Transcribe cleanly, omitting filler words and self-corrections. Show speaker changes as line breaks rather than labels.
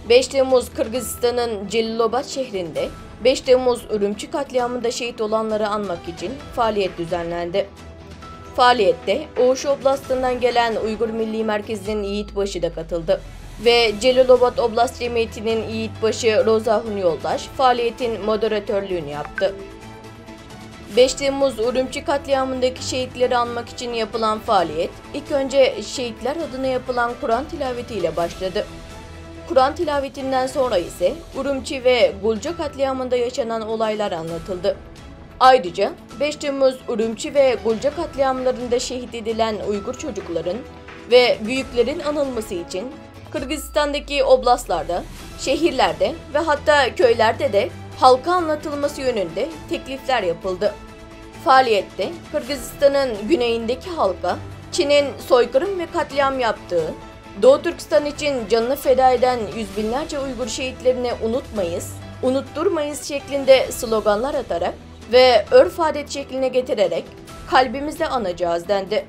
5 Temmuz Kırgızistan'ın Celilabad şehrinde 5 Temmuz Ürümçi katliamında şehit olanları anmak için faaliyet düzenlendi. Faaliyette Oğuş Oblast'ından gelen Uygur Milli Merkezi'nin Yiğitbaşı da katıldı ve Celilabad Oblast Cemiyeti'nin Yiğitbaşı Rozahun Yoldaş faaliyetin moderatörlüğünü yaptı. 5 Temmuz Ürümçi katliamındaki şehitleri anmak için yapılan faaliyet, ilk önce şehitler adına yapılan Kur'an tilavetiyle başladı. Kur'an tilavetinden sonra ise Ürümçi ve Gulca katliamında yaşanan olaylar anlatıldı. Ayrıca 5 Temmuz Ürümçi ve Gulca katliamlarında şehit edilen Uygur çocukların ve büyüklerin anılması için Kırgızistan'daki oblastlarda, şehirlerde ve hatta köylerde de halka anlatılması yönünde teklifler yapıldı. Faaliyette Kırgızistan'ın güneyindeki halka Çin'in soykırım ve katliam yaptığı, Doğu Türkistan için canını feda eden yüz binlerce Uygur şehitlerini unutmayız, unutturmayız şeklinde sloganlar atarak ve örf adet şekline getirerek kalbimizde anacağız dendi.